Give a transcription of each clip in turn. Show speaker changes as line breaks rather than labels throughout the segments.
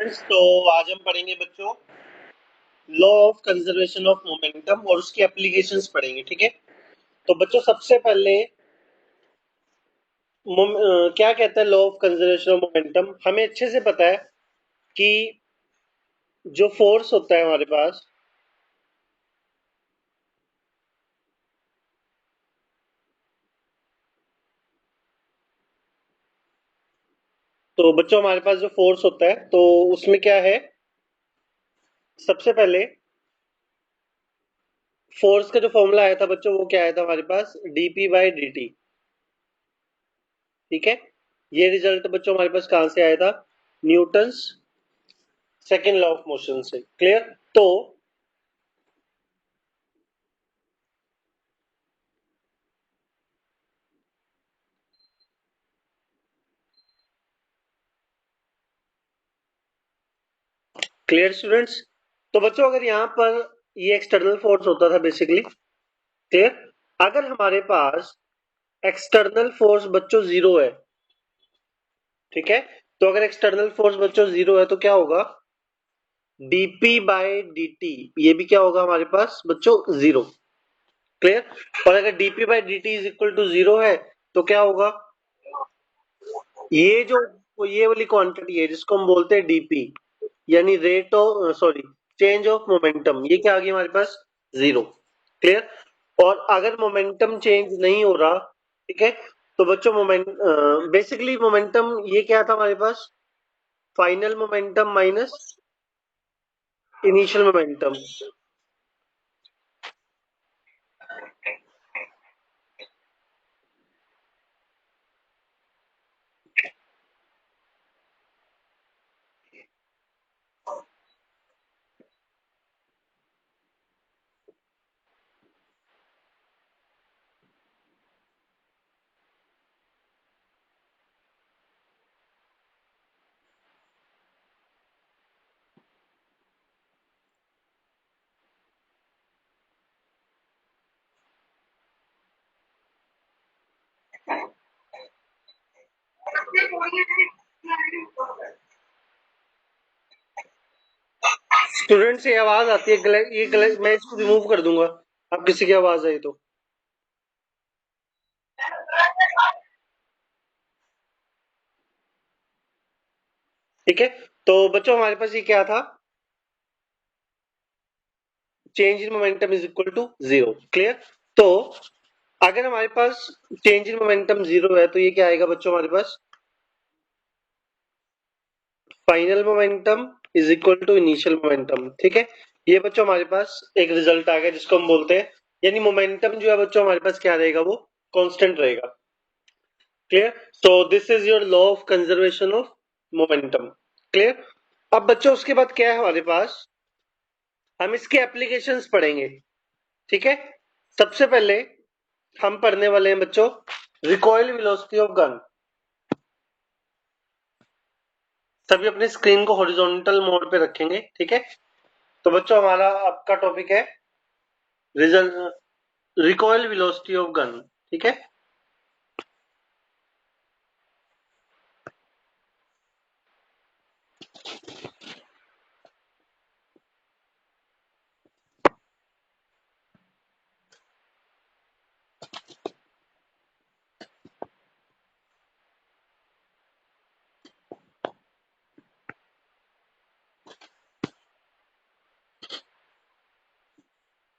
Students, तो आज हम पढ़ेंगे बच्चों law of conservation of momentum और उसकी एप्लीकेशंस पढ़ेंगे। ठीक है, तो बच्चों सबसे पहले क्या कहता है law of conservation of momentum. हमें अच्छे से पता है कि जो फोर्स होता है हमारे पास, तो बच्चों हमारे पास जो फोर्स होता है तो उसमें क्या है, सबसे पहले फोर्स का जो फॉर्मूला आया था बच्चों वो क्या आया था हमारे पास, डीपी बाई डी टी। ठीक है, ये रिजल्ट बच्चों हमारे पास कहां से आया था, Newton's second law of motion से। क्लियर, तो क्लियर स्टूडेंट्स। तो बच्चों अगर यहाँ पर ये एक्सटर्नल फोर्स होता था बेसिकली, क्लियर, अगर हमारे पास एक्सटर्नल फोर्स बच्चों जीरो है, ठीक है, तो अगर एक्सटर्नल फोर्स बच्चों जीरो है तो क्या होगा, डीपी बाय dt, ये भी क्या होगा हमारे पास बच्चों, जीरो। क्लियर, और अगर DP by dt is equal to zero है तो क्या होगा, ये जो ये वाली क्वांटिटी है जिसको हम बोलते हैं डीपी, यानी rate of sorry change of momentum, ये क्या आ गई हमारे पास, जीरो। क्लियर, और अगर मोमेंटम चेंज नहीं हो रहा, ठीक है, तो बच्चों बेसिकली मोमेंटम ये क्या था हमारे पास, final momentum minus initial momentum. Student से आवाज आती है, ये गलत, मैं इसको रिमूव कर दूंगा अब किसी की आवाज आई तो। ठीक है, तो बच्चों हमारे पास ये क्या था, change in momentum is equal to zero. Clear, तो अगर हमारे पास चेंज इन मोमेंटम जीरो है तो ये क्या आएगा बच्चों हमारे पास, final momentum is equal to initial momentum. ठीक है, ये बच्चों हमारे पास एक रिजल्ट आ गया जिसको हम बोलते हैं, यानी मोमेंटम जो है बच्चों हमारे पास क्या रहेगा, वो कांस्टेंट रहेगा। Clear, so this is your law of conservation of momentum. Clear, अब बच्चों उसके बाद क्या है हमारे पास, हम इसके एप्लीकेशंस पढ़ेंगे। ठीक है, सबसे पहले हम पढ़ने वाले हैं बच्चों रिकॉइल वेलोसिटी ऑफ गन। सभी अपनी स्क्रीन को हॉरिजॉन्टल मोड पे रखेंगे। ठीक है, तो बच्चों हमारा आपका टॉपिक है result recoil velocity of gun. ठीक है,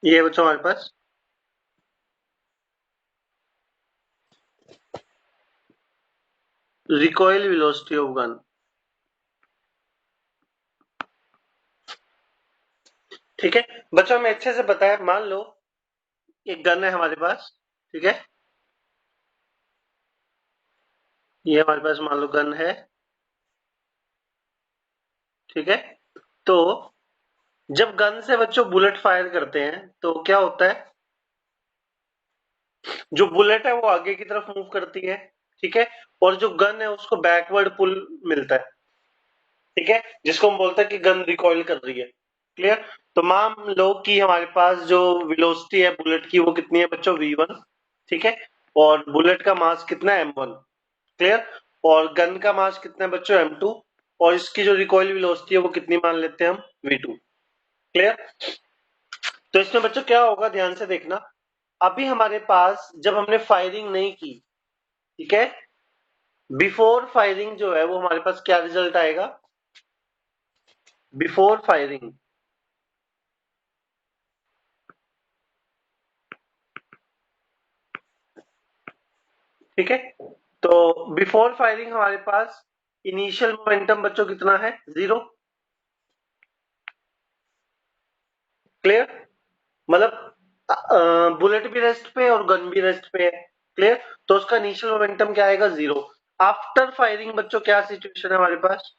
ये है बच्चों हमारे पास रिकॉइल वेलोसिटी ऑफ गन। ठीक है बच्चों, हमें अच्छे से पता है, मान लो एक गन है हमारे पास। ठीक है, ये हमारे पास मान लो गन है। ठीक है, तो जब गन से बच्चों बुलेट फायर करते हैं तो क्या होता है, जो बुलेट है वो आगे की तरफ मूव करती है। ठीक है, और जो गन है उसको बैकवर्ड पुल मिलता है। ठीक है, जिसको हम बोलते हैं कि गन रिकॉइल कर रही है। क्लियर, तो मान लो कि हमारे पास जो वेलोसिटी है बुलेट की वो कितनी है बच्चों, v1। ठीक है, और बुलेट का मास कितना है, m1। क्लियर, और गन का मास कितना है बच्चों, m2। और इसकी जो रिकॉइल वेलोसिटी है वो कितनी मान लेते हैं हम, v2। क्लियर? तो इसमें बच्चों क्या होगा, ध्यान से देखना। अभी हमारे पास जब हमने फायरिंग नहीं की, ठीक है, बिफोर फायरिंग जो है वो हमारे पास क्या रिजल्ट आएगा, बिफोर फायरिंग, ठीक है। तो बिफोर फायरिंग हमारे पास इनिशियल मोमेंटम बच्चों कितना है, 0। क्लियर? मतलब बुलेट भी रेस्ट पे और गन भी रेस्ट पे है। क्लियर? तो उसका इनिशियल मोमेंटम क्या आएगा, 0। आफ्टर फायरिंग बच्चों क्या सिचुएशन है हमारे पास,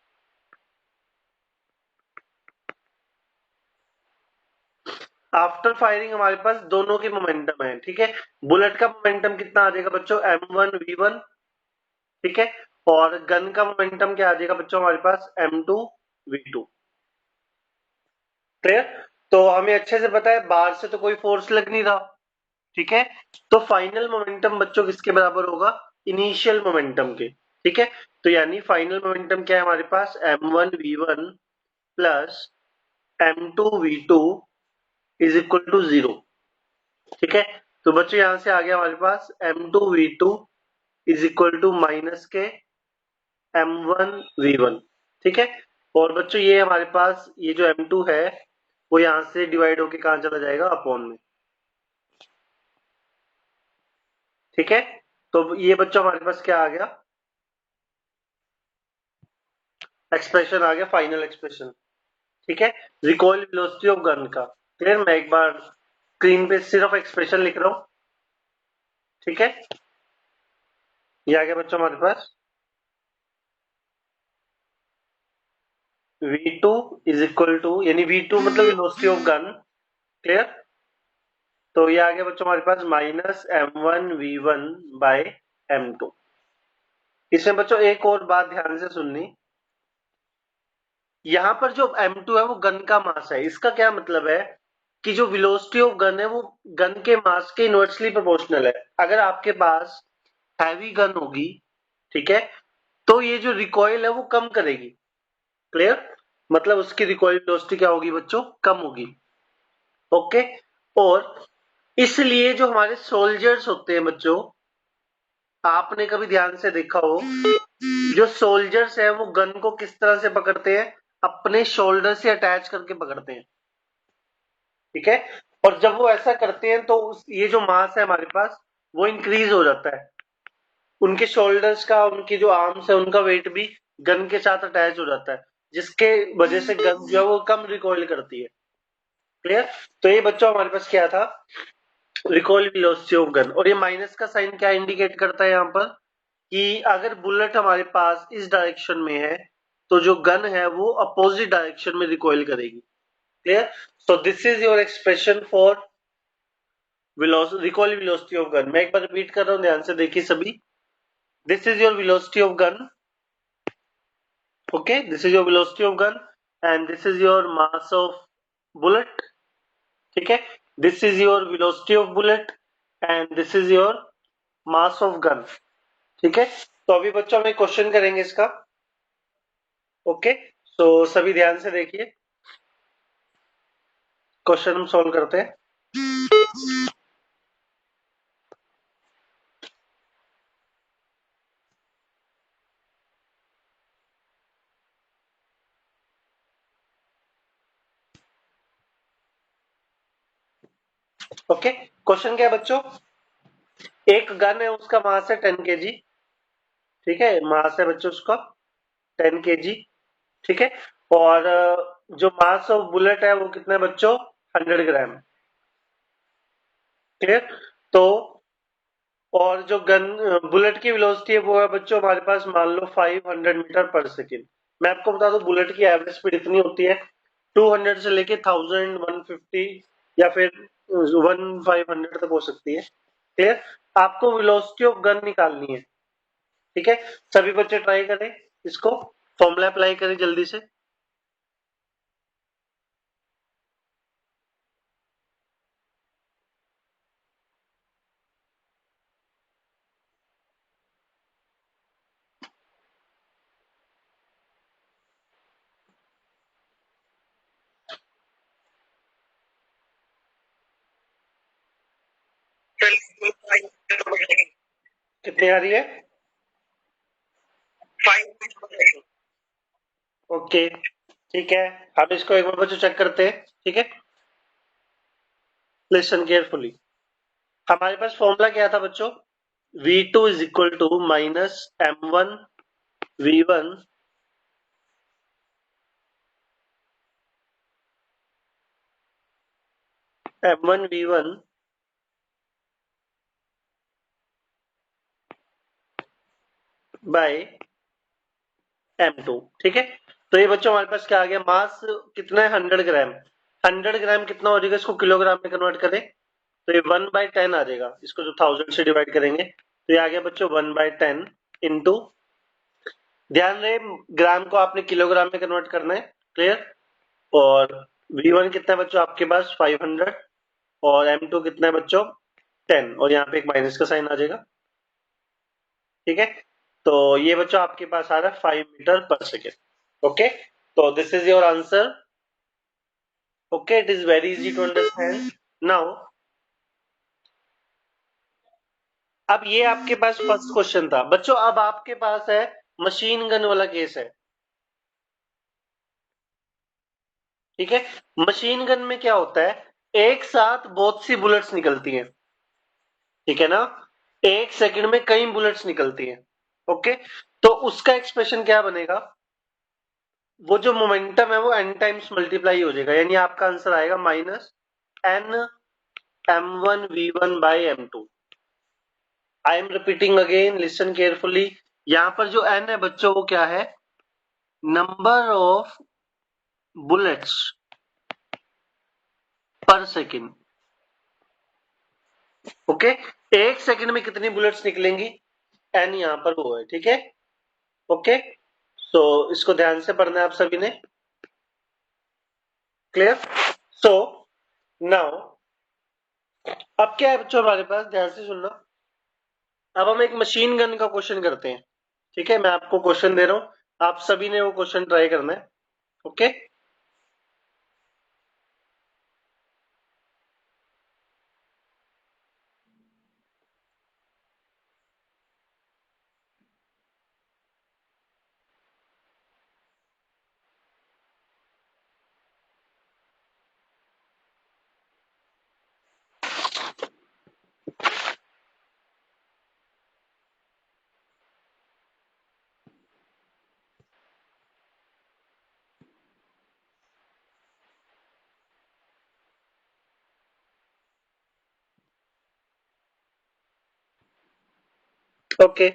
आफ्टर फायरिंग हमारे पास दोनों के मोमेंटम है, ठीक है। बुलेट का मोमेंटम कितना आ जाएगा बच्चों, m1v1, ठीक है। और गन का मोमेंटम क्या आ जाएगा बच्चों हमारे पास, m2v2। क्लियर? तो हमें अच्छे से पता है बाहर से तो कोई फोर्स लग नहीं रहा, ठीक है। तो फाइनल मोमेंटम बच्चों किसके बराबर होगा, इनिशियल मोमेंटम के, ठीक है। तो यानी फाइनल मोमेंटम क्या है हमारे पास, m1v1 plus m2v2 is equal to 0, ठीक है। तो बच्चों यहां से आ गया हमारे पास m2v2 is equal to minus के m1v1, ठीक है। और बच्चों ये हमारे पास ये जो m2 है वो यहां से डिवाइड होके कहां चला जाएगा, अपॉन में, ठीक है। तो ये बच्चों हमारे पास क्या आ गया, एक्सप्रेशन आ गया, फाइनल एक्सप्रेशन, ठीक है। रिकॉइल वेलोसिटी ऑफ गन का। क्लियर? मैं एक बार स्क्रीन पे सिर्फ एक्सप्रेशन लिख रहा हूं, ठीक है। ये आ गया बच्चों हमारे पास v2 इज इक्वल टू, यानी v2 मतलब वेलोसिटी ऑफ गन। क्लियर? तो ये आ गया बच्चों हमारे पास माइनस m1v1 बाय m2। इसमें बच्चों एक और बात ध्यान से सुननी, यहां पर जो m2 है वो गन का मास है। इसका क्या मतलब है कि जो वेलोसिटी ऑफ गन है वो गन के मास के इनवर्सली प्रोपोर्शनल है। अगर आपके पास हैवी गन होगी, ठीक है, तो ये जो रिकॉइल है वो कम करेगी। क्लियर? मतलब उसकी रिकॉइल वेलोसिटी क्या होगी बच्चों, कम होगी। ओके। और इसलिए जो हमारे सोल्जर्स होते हैं बच्चों, आपने कभी ध्यान से देखा हो, जो सोल्जर्स है वो गन को किस तरह से पकड़ते हैं, अपने शोल्डर से अटैच करके पकड़ते हैं, ठीक है। और जब वो ऐसा करते हैं तो ये जो मास है हमारे पास वो इंक्रीज हो जाता है। उनके शोल्डर्स का, उनकी जो आर्म्स है उनका वेट भी गन के साथ अटैच हो जाता है, जिसके वजह से गन जो है वो कम रिकॉइल करती है। क्लियर? तो ये बच्चों हमारे पास क्या था, रिकॉइल वेलोसिटी ऑफ गन। और ये माइनस का साइन क्या इंडिकेट करता है यहाँ पर, कि अगर बुलेट हमारे पास इस डायरेक्शन में है तो जो गन है वो अपोजिट डायरेक्शन में रिकॉइल करेगी। Clear? So this is your expression for recoil velocity of gun. मैं एक बार रिपीट कर रहा हूँ, ध्यान से देखिए सभी। This is your velocity of gun, okay, this is your velocity of gun and this is your mass of bullet, ठीक है। this is your velocity of bullet and this is your mass of gun, ठीक है। तो अभी बच्चों हम एक question करेंगे इसका, ओके। सो सभी ध्यान से देखिए, क्वेश्चन हम सॉल्व करते हैं। ओके, क्वेश्चन क्या है बच्चों, एक गन है उसका मास है 10 kg, ठीक है, मास है बच्चों उसका 10 kg, ठीक है। और जो मास ऑफ बुलेट है वो कितना है बच्चों, 100 ग्राम। क्लियर? तो और जो गन बुलेट की वेलोसिटी है वो है बच्चों हमारे पास, मान लो 500 मीटर पर सेकेंड। मैं आपको बता दूं बुलेट की एवरेज स्पीड इतनी होती है, 200 से लेके 1000, 150 या फिर 1500 तक हो सकती है। क्लियर? आपको वेलोसिटी ऑफ गन निकालनी है, ठीक है। सभी बच्चे ट्राई करें इसको, फॉर्मूला अप्लाई करें जल्दी से। कितनी आ रही है? 5 ओके, ठीक है। हम इसको एक बार बच्चों चेक करते हैं, ठीक है। Listen carefully. हमारे पास फॉर्मूला क्या था बच्चों? V2 is equal to minus M1 V1 M1 V1 by M2, ठीक है। तो ये बच्चों हमारे पास क्या आ गया? मास कितना है? 100 ग्राम। 100 ग्राम कितना हो जाएगा? इसको किलोग्राम में कन्वर्ट करें तो ये 1/10 आ जाएगा। इसको जो 1000 से डिवाइड करेंगे तो ये आ गया बच्चों 1/10 इंटू, ध्यान रहे ग्राम को आपने किलोग्राम में कन्वर्ट करना है, क्लियर। और V1 कितना है बच्चों आपके पास? 500। और M2 कितना है बच्चों? 10। और यहाँ पे एक माइनस का साइन आ जाएगा, ठीक है। तो ये बच्चों आपके पास आ रहा है 5 मीटर पर सेकेंड। ओके, तो this is your answer. Okay, it is very easy to understand now. अब ये आपके पास फर्स्ट क्वेश्चन था बच्चों। अब आपके पास है मशीन गन वाला केस है, ठीक है। मशीन गन में क्या होता है? एक साथ बहुत सी बुलेट्स निकलती हैं, ठीक है ना। एक सेकंड में कई बुलेट्स निकलती हैं, ओके। तो उसका एक्सप्रेशन क्या बनेगा? वो जो मोमेंटम है वो n टाइम्स मल्टीप्लाई हो जाएगा, यानी आपका आंसर आएगा minus n m1v1 by m2। I am repeating again, listen carefully. यहां पर जो n है बच्चों वो क्या है? नंबर ऑफ बुलेट्स पर सेकेंड, ओके। एक सेकंड में कितनी बुलेट्स निकलेंगी? n यहां पर वो है, ठीक है। ओके, सो इसको ध्यान से पढ़ना है आप सभी ने, क्लियर। सो नाउ अब क्या है बच्चों हमारे पास? ध्यान से सुनना। अब हम एक मशीन गन का क्वेश्चन करते हैं, ठीक है। मैं आपको क्वेश्चन दे रहा हूं, आप सभी ने वो क्वेश्चन ट्राई करना है, ओके। ओके,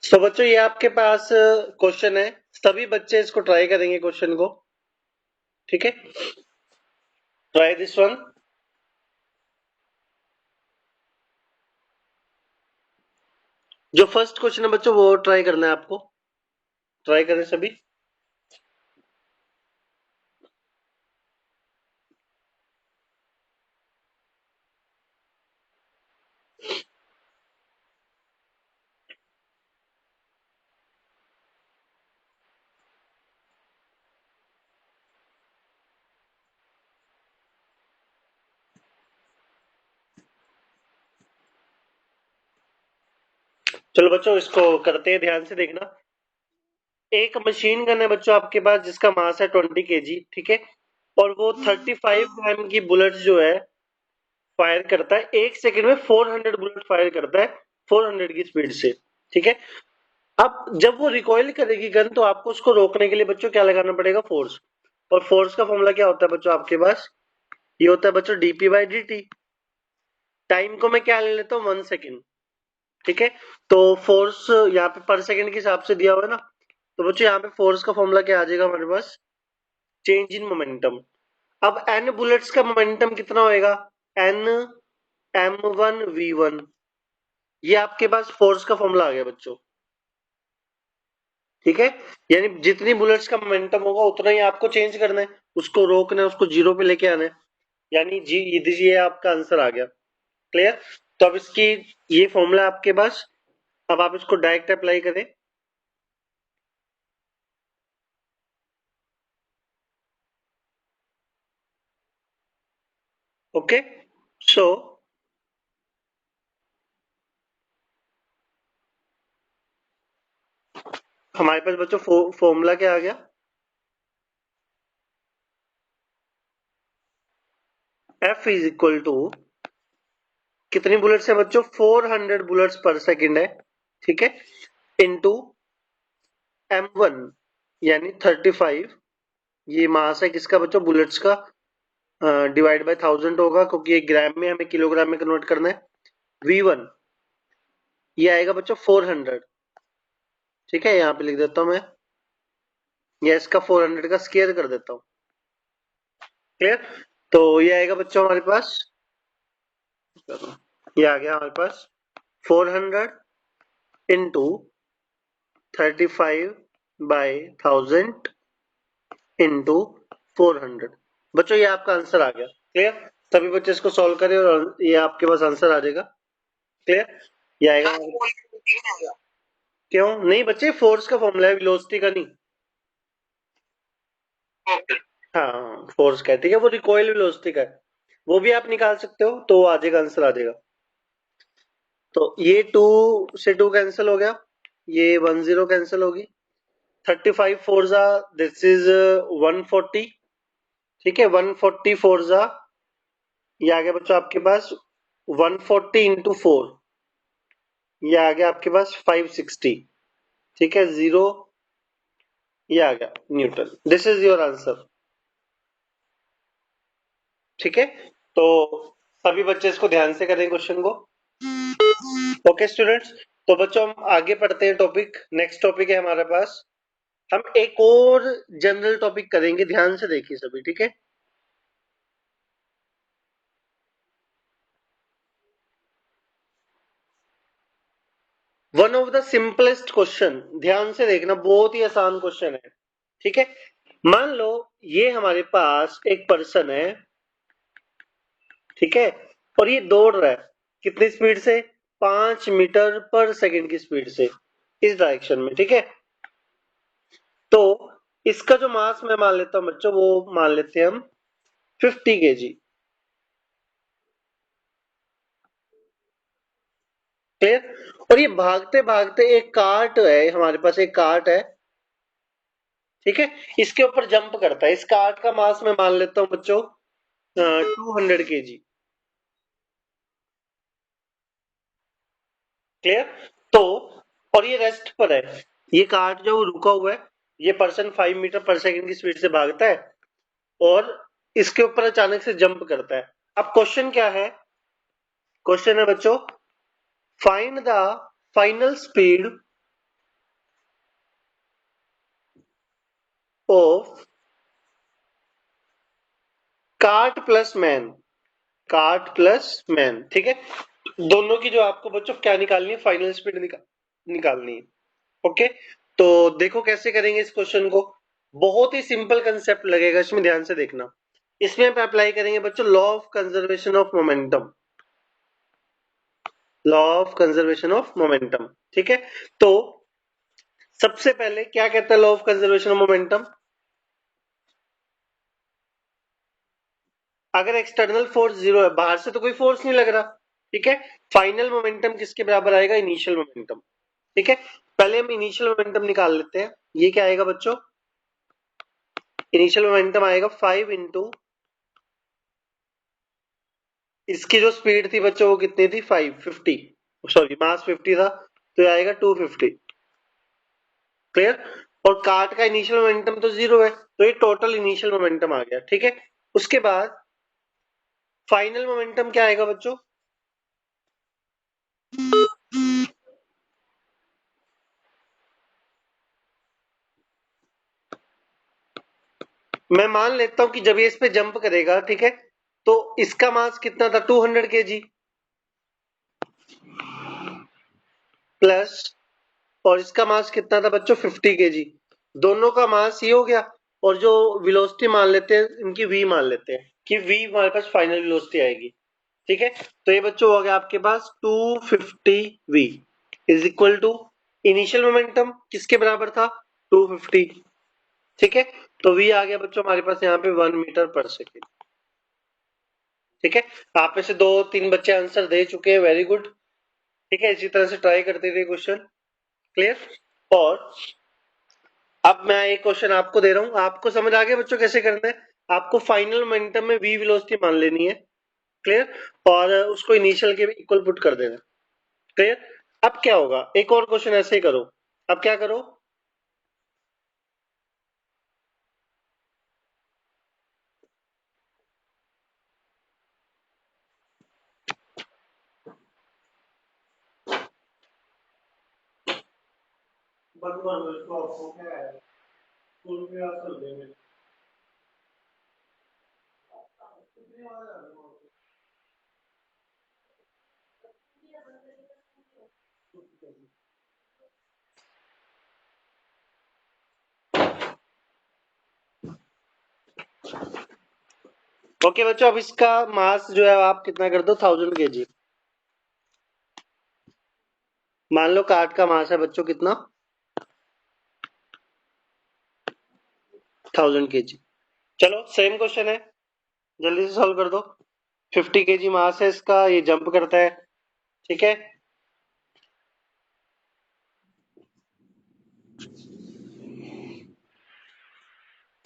तो बच्चों ये आपके पास क्वेश्चन है, सभी बच्चे इसको ट्राई करेंगे क्वेश्चन को, ठीक है। Try this one. जो फर्स्ट क्वेश्चन है बच्चों वो ट्राई करना है आपको, ट्राई करें सभी। चलो बच्चों इसको करते हैं, ध्यान से देखना। एक मशीन गन है बच्चों आपके पास जिसका मास है 20 kg, ठीक है। और वो 35 ग्राम की बुलेट जो है फायर करता है एक सेकंड में, 400 बुलेट फायर करता है 400 की स्पीड से, ठीक है। अब जब वो रिकॉइल करेगी गन तो आपको उसको रोकने के लिए बच्चों क्या लगाना पड़ेगा? फोर्स। और फोर्स का फॉर्मूला क्या होता है बच्चों आपके पास? ये होता है बच्चों dp/dt। टाइम को मैं क्या ले लेता हूँ? 1 सेकेंड, ठीक है। तो फोर्स यहाँ पे पर सेकेंड के हिसाब से दिया हुआ है ना, तो बच्चों यहाँ पे फोर्स का फॉर्मूला क्या आ जाएगा हमारे पास? Change in momentum. अब n बुलेट्स का मोमेंटम कितना होएगा? n m1v1। ये आपके पास फोर्स का फॉर्मूला आ गया बच्चों, ठीक है। यानी जितनी बुलेट्स का मोमेंटम होगा उतना ही आपको चेंज करना है, उसको रोकना है, उसको जीरो पे लेके आना है, यानी जी ये आपका आंसर आ गया। क्लियर? तो अब इसकी ये फॉर्मूला आपके पास, अब आप इसको डायरेक्ट अप्लाई करें। ओके, सो हमारे पास बच्चों फॉर्मूला क्या आ गया? F इज इक्वल टू कितनी बुलेट्स है बच्चों? 400 बुलेट्स पर सेकंड है, ठीक है, इनटू M1 यानी 35, ये मास है किसका बच्चों? बुलेट्स का, डिवाइड बाय 1000 होगा क्योंकि ये ग्राम में हमें किलोग्राम में कन्वर्ट करना है। V1 ये आएगा बच्चों 400, ठीक है, यहाँ पे लिख देता हूं मैं, या इसका 400 का स्क्वायर कर देता हूँ। क्लियर? तो ये आएगा बच्चों हमारे पास, ये आ गया हमारे पास 400 इंटू 35 बाय 1000 इंटू 400। बच्चों ये आपका आंसर आ गया। क्लियर? सभी बच्चे इसको सॉल्व करें और ये आपके पास आंसर आ जाएगा। क्लियर? ये आएगा। क्यों नहीं बच्चे? फोर्स का फॉर्मूला है, वेलोसिटी का नहीं। हाँ, फोर्स का है, ठीक है, वो रिकॉइल वेलोसिटी का है, वो भी आप निकाल सकते हो, तो आ जाएगा, आंसर आ जाएगा। तो ये 2 से 2 कैंसिल हो गया, ये 10 कैंसिल होगी, 35 फोर जा, दिस इज 140, ठीक है, 140 फोर जा, ये आ गया बच्चों आपके पास 140 इंटू 4, ये आ गया आपके पास 560, ठीक है, जीरो, ये आ गया Newton. This is your answer, ठीक है। तो सभी बच्चे इसको ध्यान से करें क्वेश्चन को। ओके स्टूडेंट्स, तो बच्चों हम आगे पढ़ते हैं टॉपिक। नेक्स्ट टॉपिक है हमारे पास, हम एक और जनरल टॉपिक करेंगे, ध्यान से देखिए सभी, ठीक है। One of the simplest question, ध्यान से देखना, बहुत ही आसान क्वेश्चन है, ठीक है। मान लो ये हमारे पास एक पर्सन है, ठीक है, और ये दौड़ रहा है कितनी स्पीड से? 5 मीटर पर सेकंड की स्पीड से इस डायरेक्शन में, ठीक है। तो इसका जो मास मैं मान लेता हूं बच्चों, वो मान लेते हैं हम 50 kg। क्लियर? और ये भागते भागते एक कार्ट है, हमारे पास एक कार्ट है, ठीक है, इसके ऊपर जंप करता है। इस कार्ट का मास मैं मान लेता हूं बच्चों 200 kg। क्लियर? तो और ये रेस्ट पर है, ये कार्ट जो रुका हुआ है, ये पर्सन 5 मीटर पर सेकंड की स्पीड से भागता है और इसके ऊपर अचानक से जंप करता है। अब क्वेश्चन क्या है? क्वेश्चन है बच्चों, find the final speed of cart plus man, cart plus man, ठीक है। दोनों की जो आपको बच्चों क्या निकालनी है? फाइनल स्पीड निकालनी है। ओके, तो देखो कैसे करेंगे इस क्वेश्चन को। बहुत ही सिंपल कंसेप्ट लगेगा, इसमें ध्यान से देखना। इसमें आप अप्लाई करेंगे बच्चों law of conservation of momentum, law of conservation of momentum, ठीक है। तो सबसे पहले क्या कहता है law of conservation of momentum? अगर एक्सटर्नल फोर्स जीरो है, बाहर से तो कोई फोर्स नहीं लग रहा, ठीक है, फाइनल मोमेंटम किसके बराबर आएगा? इनिशियल मोमेंटम, ठीक है। पहले हम इनिशियल मोमेंटम निकाल लेते हैं। ये क्या आएगा बच्चों? इनिशियल मोमेंटम आएगा 5 इंटू इसकी जो स्पीड थी बच्चों वो कितनी थी? 550, सॉरी मास 50 था, तो ये आएगा 250। क्लियर? और कार्ट का इनिशियल मोमेंटम तो जीरो है, तो ये टोटल इनिशियल मोमेंटम आ गया, ठीक है। उसके बाद फाइनल मोमेंटम क्या आएगा बच्चों? मैं मान लेता हूं कि जब ये इस पे जंप करेगा, ठीक है, तो इसका मास कितना था? 200 kg प्लस, और इसका मास कितना था बच्चों? 50 kg। दोनों का मास ये हो गया, और जो वेलोसिटी मान लेते हैं इनकी v मान लेते हैं, कि v हमारे पास फाइनल वेलोसिटी आएगी। ठीक है, तो ये बच्चों हो गया आपके पास 250v is equal to initial momentum किसके बराबर था 250। ठीक है, तो v आ गया बच्चों हमारे पास यहाँ पे 1 मीटर पर सेकेंड। ठीक है, आप में से 2-3 बच्चे आंसर दे चुके हैं, वेरी गुड। ठीक है, इसी तरह से ट्राई करते रहिए क्वेश्चन। क्लियर। और अब मैं एक क्वेश्चन आपको दे रहा हूं, आपको समझ आ गया बच्चों कैसे करना है। आपको फाइनल मोमेंटम में v वेलोसिटी मान लेनी है। क्लियर, और उसको इनिशियल के इक्वल पुट कर देना। क्लियर। अब क्या होगा, एक और क्वेश्चन ऐसे ही करो। अब क्या करो, ओके बच्चों, अब इसका मास जो है आप कितना कर दो 1000 kg। मान लो कार्ट का मास है बच्चों कितना 1000 kg। चलो सेम क्वेश्चन है, जल्दी से सॉल्व कर दो। 50 kg मास है इसका, ये जंप करता है। ठीक है,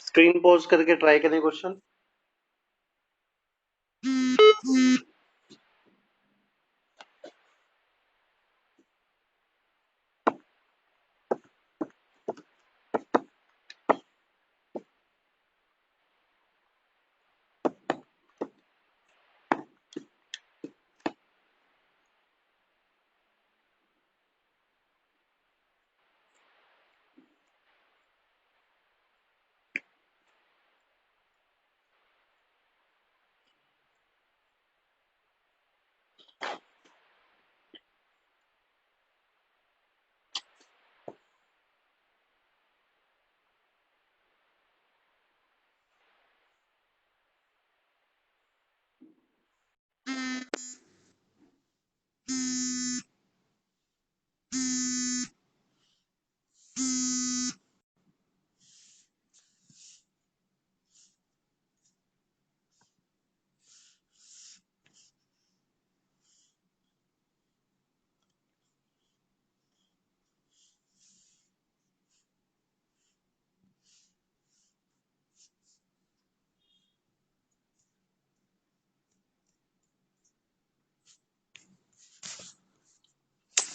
स्क्रीन पॉज करके ट्राई करें question.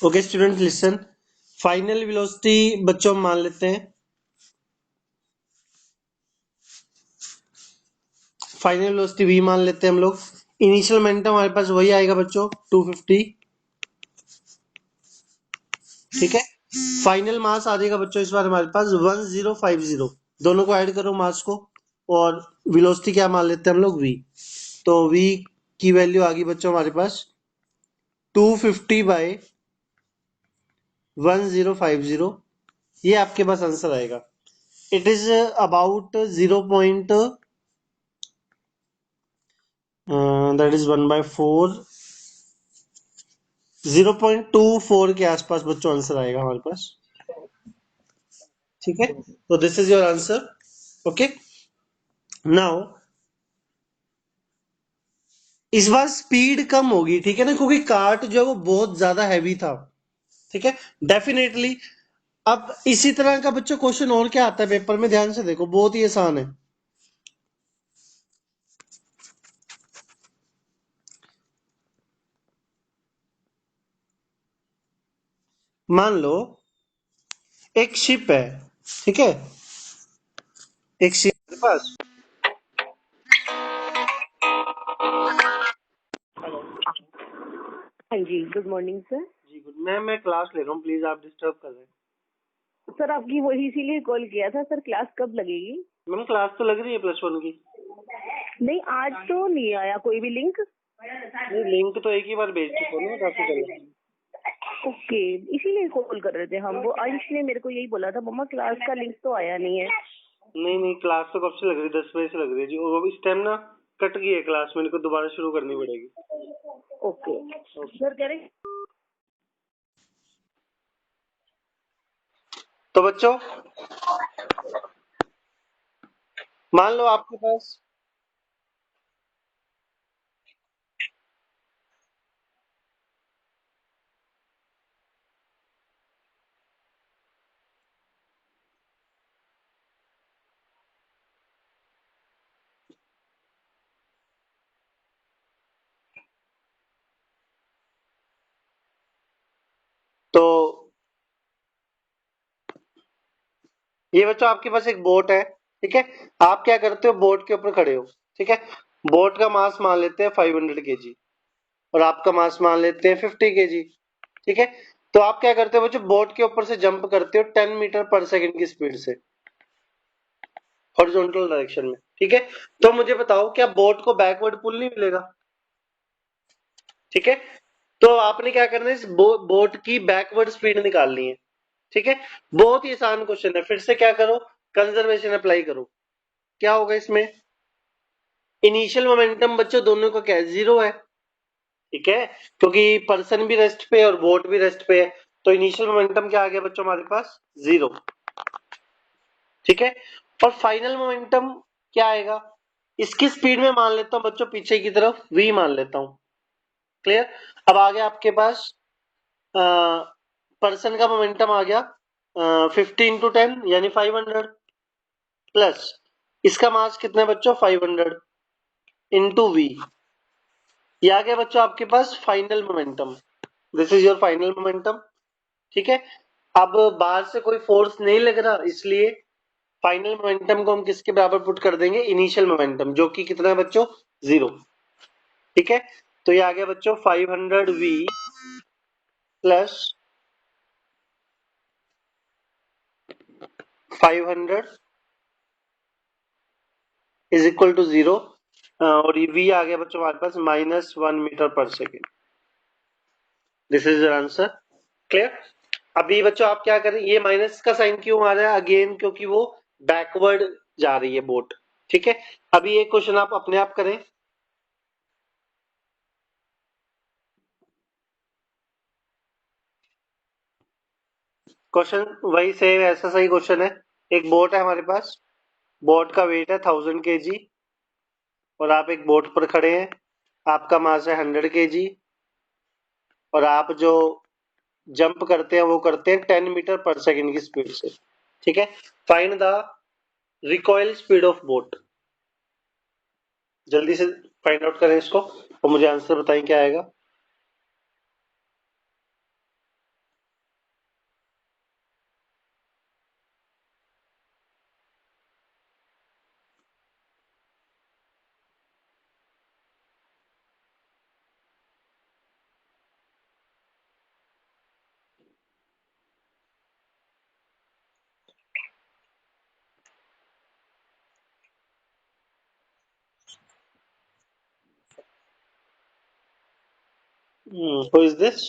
Okay student listen, final velocity बच्चों हम मान लेते हैं। फाइनल वेलोसिटी v मान लेते हैं हम लोग। इनिशियल मोमेंटम हमारे पास वही आएगा बच्चों 250। ठीक है, फाइनल मास आ जाएगा बच्चों इस बार हमारे पास 1050। दोनों को ऐड करो मास को, और वेलोसिटी क्या मान लेते हैं हम लोग v। तो v की वैल्यू आ गई बच्चों हमारे पास 250 बाय 1050। ये आपके पास आंसर आएगा। इट इज अबाउट 1/4, 0.24 के आसपास बच्चों आंसर आएगा हमारे पास। ठीक है, तो this is your answer. Okay, now इस बार स्पीड कम होगी। ठीक है ना, क्योंकि कार्ट जो है वो बहुत ज्यादा हैवी था। ठीक है, डेफिनेटली। अब इसी तरह का बच्चों क्वेश्चन और क्या आता है पेपर में, ध्यान से देखो, बहुत ही आसान है। मान लो एक शिप है। ठीक है, एक शिप के पास।
हाँ जी, गुड मॉर्निंग सर।
जी गुड मैम, मैं क्लास ले रहा हूँ, प्लीज आप डिस्टर्ब कर रहे हैं।
सर आपकी वही इसीलिए कॉल किया था। सर क्लास कब लगेगी?
मैम क्लास तो लग रही है +1 की।
नहीं, आज तो नहीं आया कोई भी लिंक।
नहीं, लिंक तो एक ही बार भेज चुका हूँ ना काफी पहले।
ओके, इसीलिए कॉल कर रहे थे हम। वो अंश ने मेरे को यही बोला था, मम्मा क्लास का लिंक तो आया नहीं है।
नहीं नहीं, क्लास तो कब से लग रही है, 10 बजे से लग रही है जी। और इस टाइम ना कट गई है क्लास, मेरे को दोबारा शुरू करनी पड़ेगी।
ओके सर कह रहे
तो बच्चों मान लो आपके पास तो ये बच्चों आपके पास एक बोट है, ठीक है। आप क्या करते हो, बोट के ऊपर खड़े हो, ठीक है। बोट का मास मान लेते हैं 500 केजी और आपका मास मान लेते हैं 50 केजी, ठीक है। तो आप क्या करते हो बच्चों, बोट के ऊपर से जंप करते हो 10 मीटर पर सेकंड की स्पीड से हॉरिजॉन्टल डायरेक्शन में, ठीक है। तो मुझे बताओ क्या बोट को बैकवर्ड पुल नहीं मिलेगा, ठीक है। तो आपने क्या करना है, इस बोट की बैकवर्ड स्पीड निकालनी है, ठीक है। बहुत ही आसान क्वेश्चन है, फिर से क्या करो, कंजर्वेशन अप्लाई करो। क्या होगा इसमें, इनिशियल मोमेंटम बच्चों दोनों का क्या है, जीरो है, ठीक है। क्योंकि पर्सन भी रेस्ट पे है और बोट भी रेस्ट पे है, तो इनिशियल मोमेंटम क्या आ गया बच्चों हमारे पास, जीरो, ठीक है। और फाइनल मोमेंटम क्या आएगा, इसकी स्पीड में मान लेता हूं बच्चों पीछे की तरफ v मान लेता हूं, क्लियर। अब आ गया आपके पास पर्सन का मोमेंटम आ गया 50 × 10 यानी 500 प्लस इसका मास कितना है बच्चों 500 इंटू वी, ये आ गया बच्चों आपके पास final momentum. This is your final momentum, ठीक है। अब बाहर से कोई फोर्स नहीं लग रहा, इसलिए फाइनल मोमेंटम को हम किसके बराबर पुट कर देंगे, इनिशियल मोमेंटम, जो कि कितना है बच्चों, जीरो, ठीक है। तो ये आ गया बच्चों 500v plus 500 is equal to zero, और ये v आ गया बच्चों हमारे पास -1 metre per second. This is your answer, clear. अभी बच्चों आप क्या करें, ये माइनस का साइन क्यों आ रहा है अगेन, क्योंकि वो बैकवर्ड जा रही है बोट, ठीक है। अभी ये क्वेश्चन आप अपने आप करें, क्वेश्चन वही सेम ऐसा सही क्वेश्चन है। एक बोट है हमारे पास, बोट का वेट है 1000 kg और आप एक बोट पर खड़े हैं, आपका मास है 100 kg और आप जो जंप करते हैं वो करते हैं 10 मीटर पर सेकेंड की स्पीड से, ठीक है। Find the recoil speed of boat, जल्दी से फाइंड आउट करें इसको और मुझे आंसर बताएं क्या आएगा। हु इज दिस,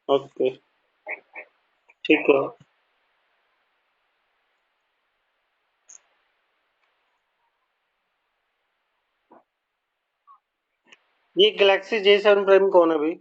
ओके, ठीक है। ये गैलेक्सी J7 प्राइम कौन है भाई,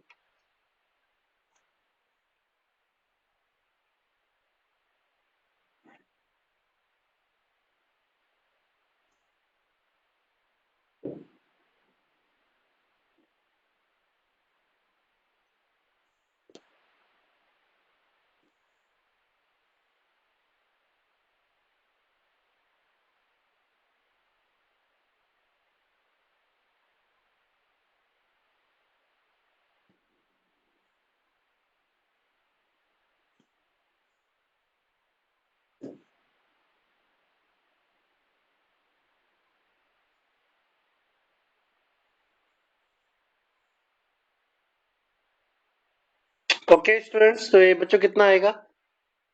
ओके स्टूडेंट्स। तो ये बच्चों कितना आएगा,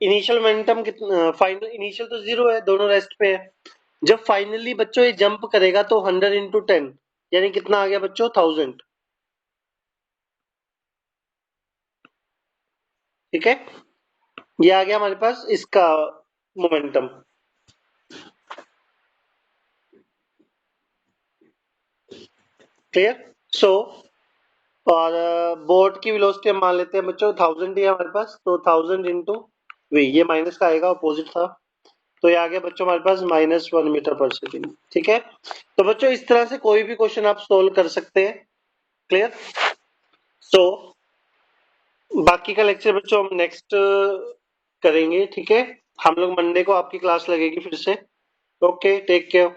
इनिशियल मोमेंटम कितना, फाइनल इनिशियल तो जीरो है, दोनों रेस्ट पे है। जब फाइनली बच्चों ये जंप करेगा तो 100 × 10 यानी कितना आ गया बच्चों 1000, ठीक है। ये आ गया हमारे पास इसका मोमेंटम, क्लियर। सो और बोट की वेलोसिटी हम मान लेते हैं बच्चों 1000 ही है हमारे पास, तो 1000 इंटू वी, ये माइनस का आएगा, अपोजिट था, तो ये आ गया बच्चों हमारे पास -1 मीटर पर सेकेंड। ठीक है, तो बच्चों इस तरह से कोई भी क्वेश्चन आप सोल्व कर सकते हैं। क्लियर। सो बाकी का लेक्चर बच्चों हम नेक्स्ट करेंगे। ठीक है, हम लोग मंडे को आपकी क्लास लगेगी फिर से। Okay, take care.